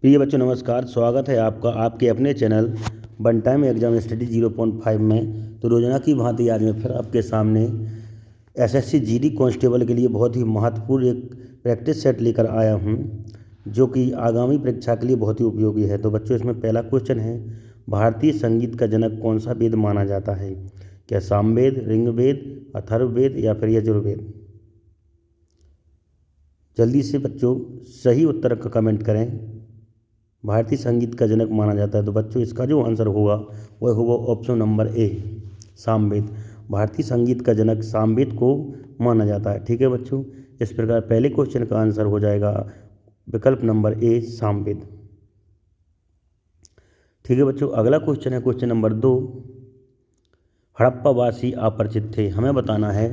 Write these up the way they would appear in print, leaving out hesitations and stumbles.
प्रिय बच्चों नमस्कार। स्वागत है आपका आपके अपने channel one time exam study 0.5 में। तो रोजाना की भांति आज मैं फिर आपके सामने एसएससी जीडी कांस्टेबल के लिए बहुत ही महत्वपूर्ण एक प्रैक्टिस सेट लेकर आया हूं, जो कि आगामी परीक्षा के लिए बहुत ही उपयोगी है। तो बच्चों इसमें पहला क्वेश्चन है, भारतीय संगीत का जनक कौन सा वेद माना जाता है? क्या सामवेद, ऋग्वेद, अथर्ववेद या फिर यजुर्वेद? जल्दी से बच्चों सही उत्तर का कमेंट करें। भारतीय संगीत का जनक माना जाता है, तो बच्चों इसका जो आंसर होगा वह होगा ऑप्शन नंबर ए, सामवेद। भारतीय संगीत का जनक सामवेद को माना जाता है। ठीक है बच्चों, इस प्रकार पहले क्वेश्चन का आंसर हो जाएगा विकल्प नंबर ए, सामवेद। ठीक है बच्चों, अगला क्वेश्चन है क्वेश्चन नंबर 2। हड़प्पावासी अपरिचित थे। हमें बताना है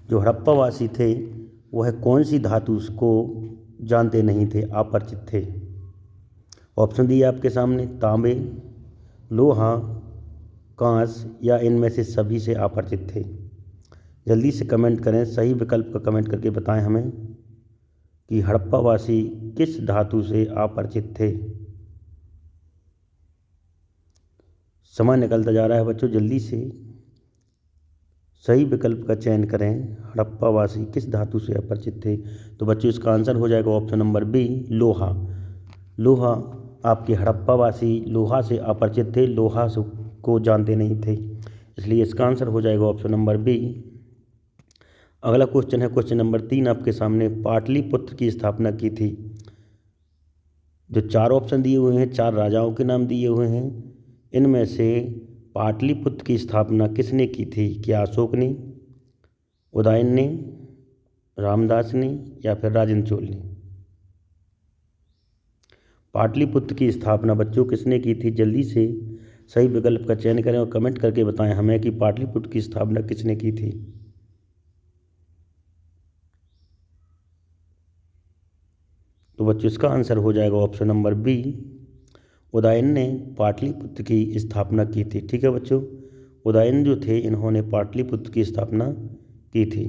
जो हड़प्पावासी थे वह कौन सी धातु को जानते नहीं थे, अपरिचित थे। ऑप्शन दिए आपके सामने, तांबे, लोहा, कांस या इनमें से सभी से अपरिचित थे। जल्दी से कमेंट करें, सही विकल्प का कमेंट करके बताएं हमें कि हड़प्पावासी किस धातु से अपरिचित थे। समय निकलता जा रहा है बच्चों, जल्दी से सही विकल्प का चयन करें। हड़प्पावासी किस धातु से अपरिचित थे? तो बच्चों इसका आंसर हो जाएगा ऑप्शन नंबर बी, लोहा। लोहा, आपके हड़प्पावासी लोहा से अपरिचित थे, लोहा को जानते नहीं थे, इसलिए इसका आंसर हो जाएगा ऑप्शन नंबर बी। अगला क्वेश्चन है क्वेश्चन नंबर 3 आपके सामने। पाटलिपुत्र की स्थापना की थी। जो 4 ऑप्शन दिए हुए हैं, 4 राजाओं के नाम दिए हुए हैं, इनमें से पाटलिपुत्र की स्थापना किसने की थी? क्या अशोक ने, उदयन ने, रामदास ने या फिर राजेंद्र चोल ने? पाटलिपुत्र की स्थापना बच्चों किसने की थी? जल्दी से सही विकल्प का चयन करें और कमेंट करके बताएं हमें कि पाटलिपुत्र की स्थापना किसने की थी। तो बच्चों इसका आंसर हो जाएगा ऑप्शन नंबर बी, उदयन ने पाटलिपुत्र की स्थापना की थी। ठीक है बच्चों, उदयन जो थे इन्होंने पाटलिपुत्र की स्थापना की थी।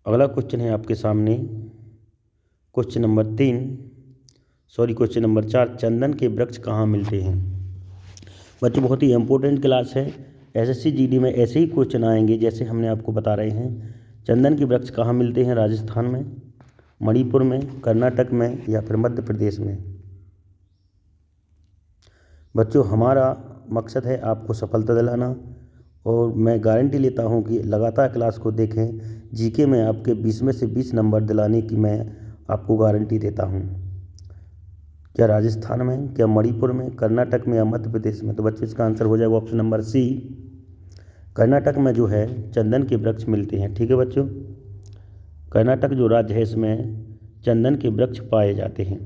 अगला क्वेश्चन है आपके सामने क्वेश्चन नंबर 4। चंदन के वृक्ष कहाँ मिलते हैं? बच्चों बहुत ही इंपॉर्टेंट क्लास है। एसएससी जीडी में ऐसे ही क्वेश्चन आएंगे जैसे हमने आपको बता रहे हैं। चंदन के वृक्ष कहाँ मिलते हैं? राजस्थान में, मणिपुर में, कर्नाटक में या फिर मध्य प्रदेश में? बच्चों हमारा मकसद है आपको सफलता दिलाना, और मैं गारंटी लेता हूं कि लगातार क्लास को देखें। जीके में आपके 20 में से 20 नंबर दिलाने की मैं आपको गारंटी देता हूं। क्या राजस्थान में, क्या मणिपुर में, कर्नाटक में या मध्य प्रदेश में? तो बच्चों इसका आंसर हो जाएगा ऑप्शन नंबर सी, कर्नाटक में जो है चंदन के वृक्ष मिलते हैं। ठीक है बच्चों, कर्नाटक जो राज्य है इसमें चंदन के वृक्ष पाए जाते हैं।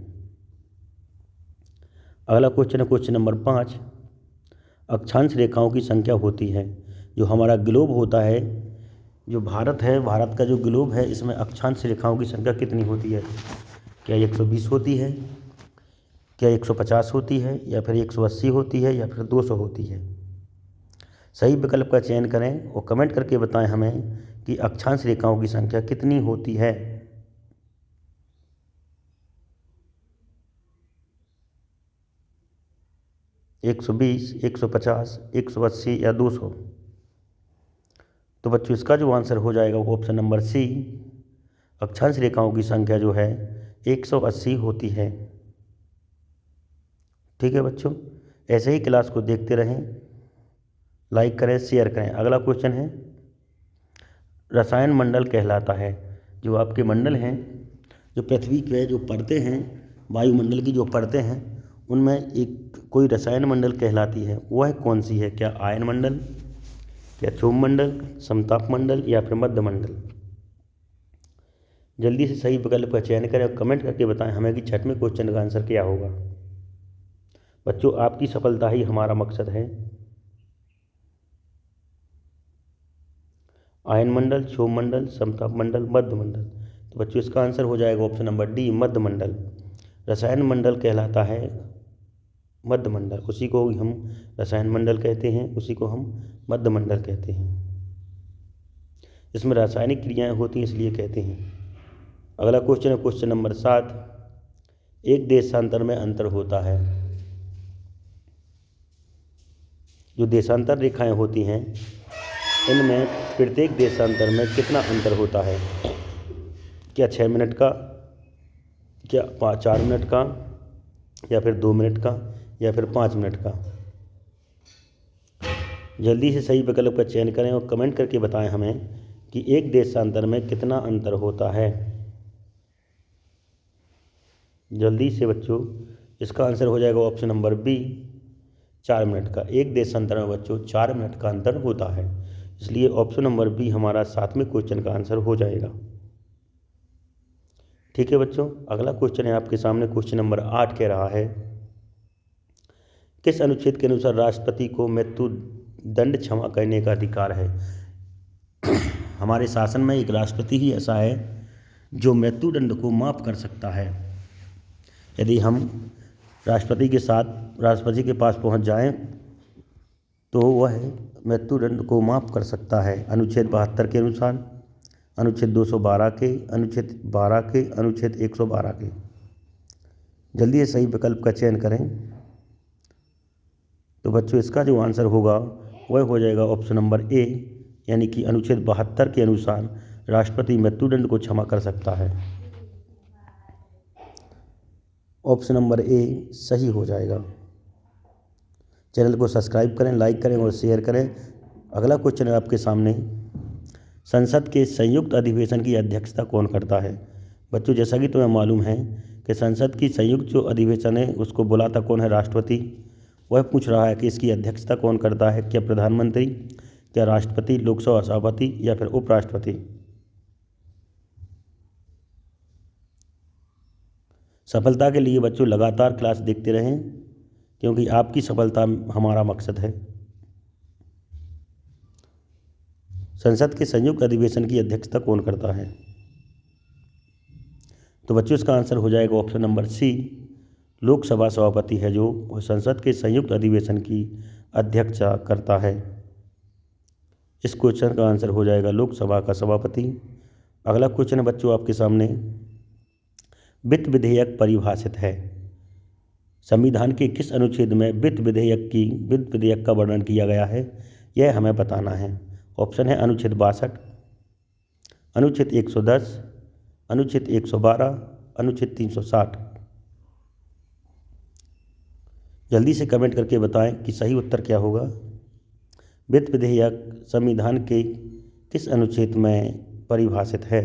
अगला क्वेश्चन है क्वेश्चन नंबर 5। अक्षांश रेखाओं की संख्या होती है। जो हमारा ग्लोब होता है, जो भारत है, भारत का जो ग्लोब है, इसमें अक्षांश रेखाओं की संख्या कितनी होती है? क्या 120 होती है, क्या 150 होती है या फिर 180 होती है या फिर 200 होती है? सही विकल्प का चयन करें और कमेंट करके बताएं हमें कि अक्षांश रेखाओं की संख्या कितनी होती है। एक 120, 150, 180 या 200? तो बच्चों इसका जो आंसर हो जाएगा वो ऑप्शन नंबर सी, अक्षांश रेखाओं की संख्या जो है 180 होती है। ठीक है बच्चों, ऐसे ही क्लास को देखते रहें, लाइक करें, शेयर करें। अगला क्वेश्चन है, रसायन मंडल कहलाता है। जो आपके मंडल हैं, जो पृथ्वी के जो परतें हैं, वायुमंडल की जो परतें हैं, उनमें एक कोई रसायन मंडल कहलाती है, वह कौन सी है? क्या आयन मंडल, क्या क्षोभ मंडल, समताप मंडल या फिर मध्य मंडल? जल्दी से सही विकल्प का चयन करें और कमेंट करके बताएं हमें कि 6वें क्वेश्चन का आंसर क्या होगा। बच्चों आपकी सफलता ही हमारा मकसद है। आयन मंडल, क्षोभ मंडल, समताप मंडल, मध्य मंडल? तो बच्चों इसका आंसर हो जाएगा ऑप्शन नंबर डी, मध्य मंडल। रसायन मंडल कहलाता है मध्य मंडल, उसी को हम रसायन मंडल कहते हैं, उसी को हम मध्य मंडल कहते हैं। इसमें रासायनिक क्रियाएं होती हैं इसलिए कहते हैं। अगला क्वेश्चन है क्वेश्चन नंबर 7। एक देशांतर में अंतर होता है। जो देशांतर रेखाएं होती हैं इनमें प्रत्येक देशांतर में कितना अंतर होता है? क्या 6 मिनट का, क्या 4 मिनट का, या फिर 2 मिनट का, या फिर 5 मिनट का? जल्दी से सही विकल्प का चयन करें और कमेंट करके बताएं हमें कि एक देशांतर में कितना अंतर होता है। जल्दी से बच्चों, इसका आंसर हो जाएगा ऑप्शन नंबर बी, 4 मिनट का। एक देशांतर में बच्चों 4 मिनट का अंतर होता है, इसलिए ऑप्शन नंबर बी हमारा 7वें क्वेश्चन का आंसर हो जाएगा। ठीक है बच्चों, अगला क्वेश्चन है आपके सामने, क्वेश्चन नंबर 8 कह रहा है, किस अनुच्छेद के अनुसार राष्ट्रपति को मृत्यु दंड क्षमा करने का अधिकार है? हमारे शासन में एक राष्ट्रपति ही ऐसा है जो मृत्युदंड को माफ़ कर सकता है। यदि हम राष्ट्रपति के पास पहुंच जाएं तो वह मृत्युदंड को माफ़ कर सकता है अनुच्छेद 72 के अनुसार, अनुच्छेद 212 के, अनुच्छेद 12 के, अनुच्छेद 112 के। जल्दी से सही विकल्प का चयन करें। तो बच्चों इसका जो आंसर होगा वह हो जाएगा ऑप्शन नंबर ए, यानी कि अनुच्छेद 72 के अनुसार राष्ट्रपति मृत्युदंड को क्षमा कर सकता है। ऑप्शन नंबर ए सही हो जाएगा। चैनल को सब्सक्राइब करें, लाइक करें और शेयर करें। अगला क्वेश्चन है आपके सामने, संसद के संयुक्त अधिवेशन की अध्यक्षता कौन करता है? बच्चों जैसा कि तुम्हें मालूम है कि संसद की संयुक्त जो अधिवेशन है उसको बुलाता कौन है? राष्ट्रपति। वह पूछ रहा है कि इसकी अध्यक्षता कौन करता है? क्या प्रधानमंत्री, क्या राष्ट्रपति, लोकसभा सभापति, या फिर उपराष्ट्रपति? सफलता के लिए बच्चों लगातार क्लास देखते रहें, क्योंकि आपकी सफलता हमारा मकसद है। संसद के संयुक्त अधिवेशन की अध्यक्षता कौन करता है? तो बच्चों इसका आंसर हो जाएगा ऑप्शन नंबर सी, लोकसभा सभापति है जो संसद के संयुक्त अधिवेशन की अध्यक्षता करता है। इस क्वेश्चन का आंसर हो जाएगा लोकसभा का सभापति। अगला क्वेश्चन है बच्चों आपके सामने, वित्त विधेयक परिभाषित है। संविधान के किस अनुच्छेद में वित्त विधेयक का वर्णन किया गया है, यह हमें बताना है। ऑप्शन है अनुच्छेद 62, अनुच्छेद 110, अनुच्छेद 112, अनुच्छेद 360। जल्दी से कमेंट करके बताएं कि सही उत्तर क्या होगा। वित्त विधेयक संविधान के किस अनुच्छेद में परिभाषित है?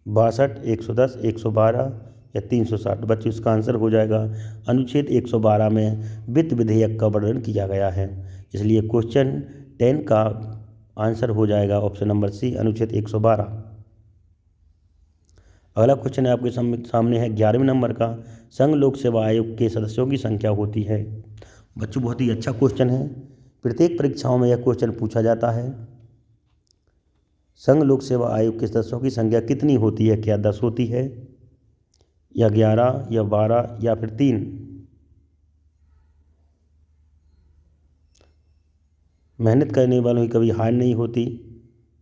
62, 110, 112 या 360? बच्चों इसका आंसर हो जाएगा अनुच्छेद 112 में वित्त विधेयक का वर्णन किया गया है, इसलिए क्वेश्चन 10 का आंसर हो जाएगा ऑप्शन नंबर सी, अनुच्छेद 112। अगला क्वेश्चन है आपके सामने है 11वें नंबर का, संघ लोक सेवा आयोग के सदस्यों की संख्या होती है। बच्चों बहुत ही अच्छा क्वेश्चन है, प्रत्येक परीक्षाओं में यह क्वेश्चन पूछा जाता है। संघ लोक सेवा आयोग के सदस्यों की संख्या कितनी होती है? क्या 10 होती है, या 11, या 12, या फिर 3? मेहनत करने वालों की कभी हार नहीं होती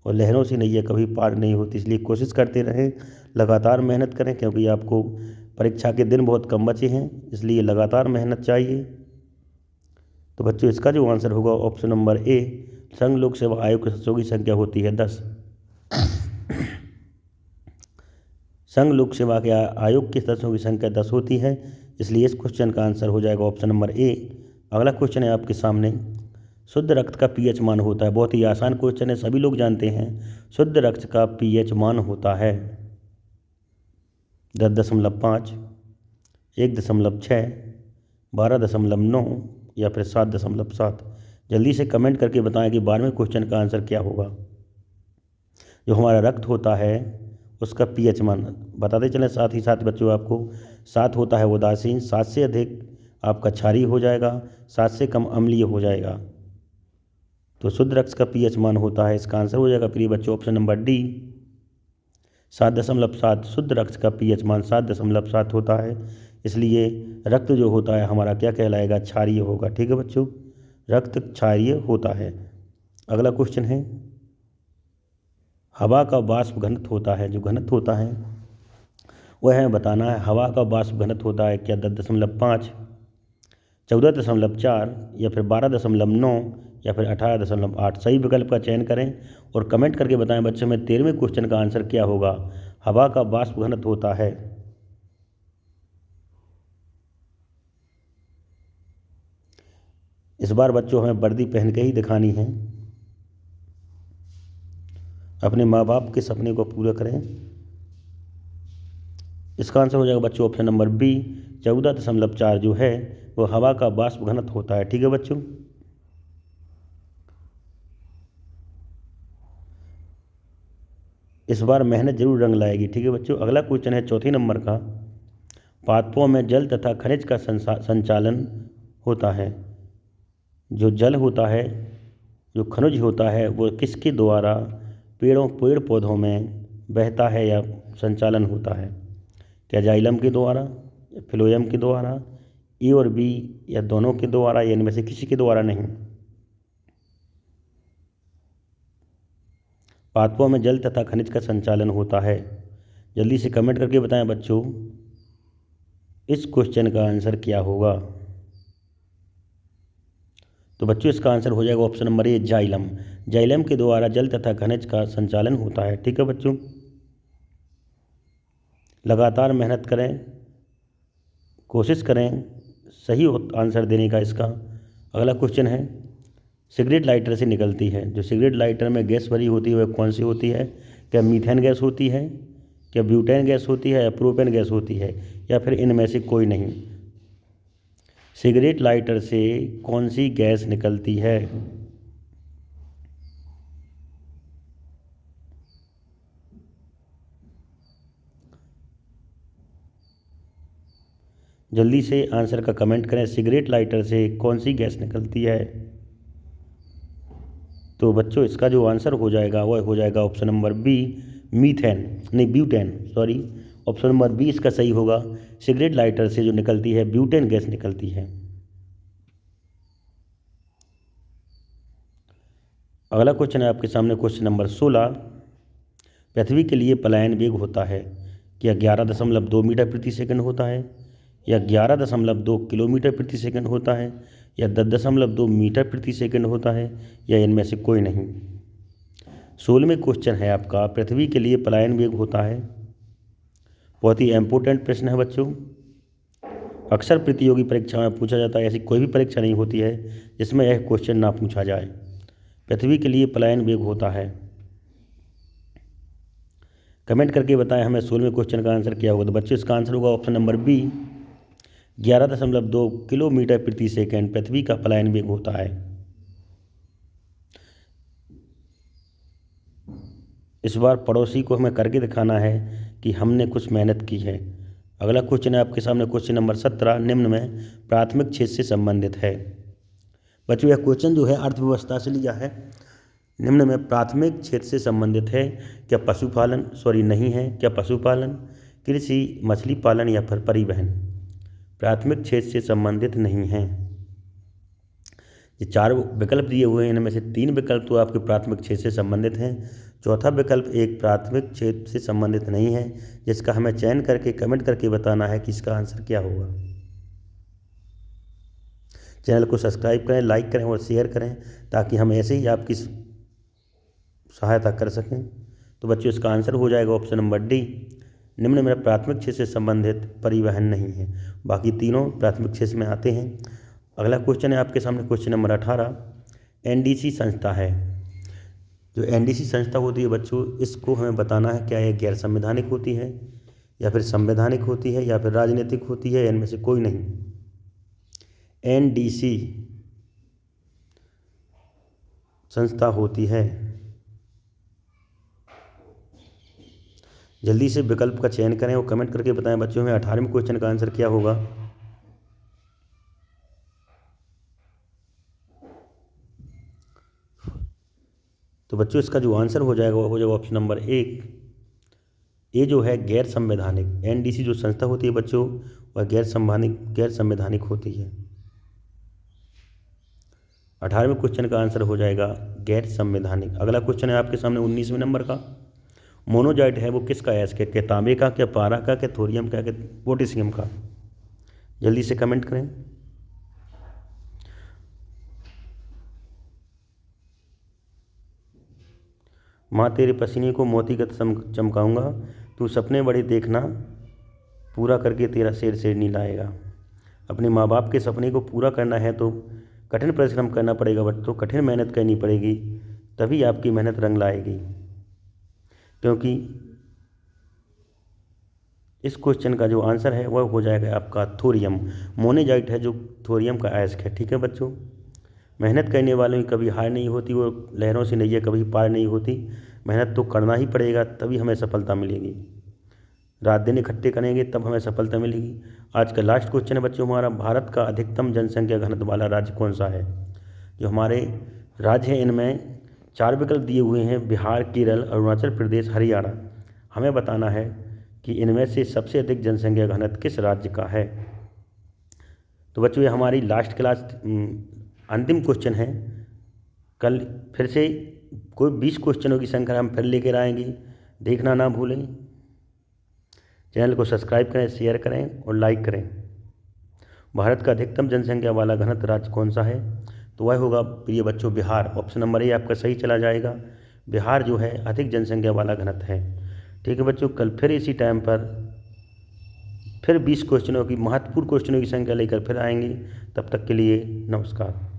और लहरों से नैया कभी पार नहीं होती, इसलिए कोशिश करते रहें, लगातार मेहनत करें, क्योंकि आपको परीक्षा के दिन बहुत कम बचे हैं, इसलिए लगातार मेहनत चाहिए। तो बच्चों इसका जो आंसर होगा ऑप्शन नंबर ए, संघ लोक सेवा आयोग के सदस्यों की संख्या होती है 10। संघ लोक सेवा के आयोग के सदस्यों की संख्या 10 होती है, इसलिए इस क्वेश्चन का आंसर हो जाएगा ऑप्शन नंबर ए। अगला क्वेश्चन है आपके सामने, शुद्ध रक्त का पीएच मान होता है। बहुत ही आसान क्वेश्चन है, सभी लोग जानते हैं। शुद्ध रक्त का पीएच मान होता है 10.5, 1.6, 12.9 या फिर 7.7। जल्दी से कमेंट करके बताएं कि 12वें क्वेश्चन का आंसर क्या होगा। जो हमारा रक्त होता है उसका पीएच मान बताते चलें साथ ही साथ बच्चों आपको। 7 होता है उदासीन, 7 से अधिक आपका क्षारीय हो जाएगा, 7 से कम अम्लीय हो जाएगा। तो शुद्ध रक्त का पीएच मान होता है, इसका आंसर हो जाएगा प्रिय बच्चों ऑप्शन नंबर डी, 7.7। शुद्ध रक्त का पीएच मान 7.7 होता है, इसलिए रक्त जो होता है हमारा क्या कहलाएगा? क्षारीय होगा। ठीक है बच्चों, रक्त क्षारीय होता है। अगला क्वेश्चन है हवा का वाष्प घनत्व होता है, जो घनत्व होता है वह हमें बताना है। हवा का वाष्प घनत्व होता है क्या 10.5, 14.4 या फिर 12.9 या फिर 18.8। सही विकल्प का चयन करें और कमेंट करके बताएं बच्चों में 13वें क्वेश्चन का आंसर क्या होगा। हवा का वाष्प घनत्व होता है। इस बार बच्चों हमें वर्दी पहन के ही दिखानी है। अपने माँ बाप के सपने को पूरा करें। इसका आंसर हो जाएगा बच्चों ऑप्शन नंबर बी, 14.4 जो है वो हवा का वाष्प घनत्व होता है। ठीक है बच्चों, इस बार मेहनत जरूर रंग लाएगी। ठीक है बच्चों, अगला क्वेश्चन है चौथे नंबर का। पादपों में जल तथा खनिज का संचालन होता है। जो जल होता है, जो खनिज होता है वो किसके द्वारा पेड़ पौधों में बहता है या संचालन होता है। क्या जाइलम के द्वारा या फ्लोएम के द्वारा, ए और बी या दोनों के द्वारा या इनमें से किसी के द्वारा नहीं। पादपों में जल तथा खनिज का संचालन होता है। जल्दी से कमेंट करके बताएं बच्चों इस क्वेश्चन का आंसर क्या होगा। तो बच्चों इसका आंसर हो जाएगा option number A, xylem. Xylem के द्वारा जल तथा खनिज का संचालन होता है। ठीक है बच्चों, लगातार मेहनत करें, कोशिश करें सही आंसर देने का। इसका अगला क्वेश्चन है, सिगरेट लाइटर से निकलती है, जो सिगरेट लाइटर में गैस भरी होती है वह कौन सी होती है। क्या मीथेन गैस होती है, क्या ब्यूटेन गैस होती है या प्रोपेन गैस होती है या फिर इनमें से कोई नहीं। सिगरेट लाइटर से कौन सी गैस निकलती है। जल्दी से आंसर का कमेंट करें, सिगरेट लाइटर से कौन सी गैस निकलती है। तो बच्चों इसका जो आंसर हो जाएगा वह हो जाएगा ऑप्शन नंबर बी, मीथेन, नहीं butane, sorry, option number B इसका सही होगा। सिगरेट लाइटर से जो निकलती है ब्यूटेन गैस निकलती है। अगला क्वेश्चन है आपके सामने क्वेश्चन नंबर 16। पृथ्वी के लिए पलायन वेग होता है क्या 11.2 मीटर प्रति सेकंड होता है या 11.2 किलोमीटर प्रति सेकंड होता है या 10.2 मीटर प्रति सेकंड होता है या इनमें से कोई नहीं। 16वें क्वेश्चन है आपका, पृथ्वी के लिए पलायन वेग होता है। बहुत ही इम्पोर्टेंट प्रश्न है बच्चों, अक्सर प्रतियोगी परीक्षा में पूछा जाता है। ऐसी कोई भी परीक्षा नहीं होती है जिसमें यह क्वेश्चन ना पूछा जाए। पृथ्वी के लिए पलायन वेग होता है। कमेंट करके बताएं हमें 16वें क्वेश्चन का आंसर क्या होगा। तो बच्चों इसका आंसर होगा ऑप्शन नंबर बी, 11.2 किलोमीटर प्रति सेकंड पृथ्वी का पलायन वेग होता है। इस बार पड़ोसी को हमें करके दिखाना है कि हमने कुछ मेहनत की है। अगला क्वेश्चन है आपके सामने क्वेश्चन नंबर 17, निम्न में प्राथमिक क्षेत्र से संबंधित है। बच्चों यह क्वेश्चन जो है अर्थव्यवस्था से लिया है। निम्न में प्राथमिक क्षेत्र से संबंधित है क्या पशुपालन, सॉरी नहीं है, क्या पशुपालन, कृषि, मछली पालन या फिर परिवहन। प्राथमिक क्षेत्र से संबंधित नहीं है। ये 4 विकल्प दिए हुए हैं, इनमें से 3 विकल्प तो आपके प्राथमिक क्षेत्र से संबंधित हैं। चौथा विकल्प एक प्राथमिक क्षेत्र से संबंधित नहीं है, जिसका हमें चयन करके कमेंट करके बताना है कि इसका आंसर क्या होगा। चैनल को सब्सक्राइब करें, लाइक करें और शेयर करें ताकि हम ऐसे ही आपकी सहायता कर सकें। तो बच्चों इसका आंसर हो जाएगा ऑप्शन नंबर डी, निम्न में प्राथमिक क्षेत्र से संबंधित परिवहन नहीं है। बाकी तीनों प्राथमिक क्षेत्र में आते हैं। अगला क्वेश्चन है आपके सामने क्वेश्चन नंबर 18, एनडीसी संस्था है। जो एनडीसी संस्था होती है बच्चों, इसको हमें बताना है क्या यह गैर संवैधानिक होती है या फिर संवैधानिक होती है या फिर राजनीतिक होती है, इनमें से कोई नहीं। एनडीसी संस्था होती है। जल्दी से विकल्प का चयन करें और कमेंट करके बताएं बच्चों में 18वें क्वेश्चन का आंसर क्या होगा। तो बच्चों इसका जो आंसर हो जाएगा वो हो जाएगा ऑप्शन नंबर 1, ये जो है गैर संवैधानिक। एनडीसी जो संस्था होती है बच्चों वह गैर संवैधानिक होती है। 18वें क्वेश्चन का आंसर हो जाएगा गैर संवैधानिक। अगला क्वेश्चन है आपके सामने 19वें नंबर का। मोनोजाइट है वो किसका है इसके, क्या तांबे का, क्या पारा का, क्या थोरियम का, क्या पोटेशियम का? जल्दी से कमेंट करें। माँ तेरे पसीने को मोतीगत चमकाऊंगा, तू सपने बड़े देखना, पूरा करके तेरा शेर शेरनी लाएगा। अपने माँ बाप के सपने को पूरा करना है तो कठिन परिश्रम करना पड़ेगा बच्चों, कठिन मेहनत करनी पड़ेगी, तभी आपकी मेहनत रंग लाएगी। क्योंकि इस क्वेश्चन का जो आंसर है वह हो जाएगा आपका थोरियम। मोनेजाइट है जो थोरियम का अयस्क है। ठीक है बच्चों, मेहनत करने वालों की कभी हार नहीं होती, वो लहरों से नैया कभी पार नहीं होती। मेहनत तो करना ही पड़ेगा, तभी हमें सफलता मिलेगी। रात दिन इकट्ठे करेंगे तब हमें सफलता मिलेगी। आज का लास्ट क्वेश्चन है बच्चों हमारा, भारत का अधिकतम जनसंख्या घनत्व वाला राज्य कौन सा है? जो हमारे राज्य हैं इनमें 4 विकल्प दिए हुए हैं, बिहार, केरल, अरुणाचल प्रदेश, हरियाणा। हमें बताना है कि इनमें से सबसे अधिक जनसंख्या घनत्व किस राज्य का है। तो बच्चों ये हमारी लास्ट क्लास अंतिम क्वेश्चन है। कल फिर से कोई 20 क्वेश्चनों की संख्या हम फिर लेकर आएंगे, देखना ना भूलें। चैनल को सब्सक्राइब करें, शेयर करें और लाइक करें। भारत का अधिकतम जनसंख्या वाला घनत्व राज्य कौन सा है? तो वह होगा प्रिय बच्चों बिहार। ऑप्शन नंबर ए आपका सही चला जाएगा। बिहार जो है अधिक जनसंख्या वाला घनत्व है। ठीक है बच्चों, कल फिर इसी टाइम पर फिर 20 क्वेश्चनों की, महत्वपूर्ण क्वेश्चनों की संख्या लेकर फिर आएंगे। तब तक के लिए नमस्कार।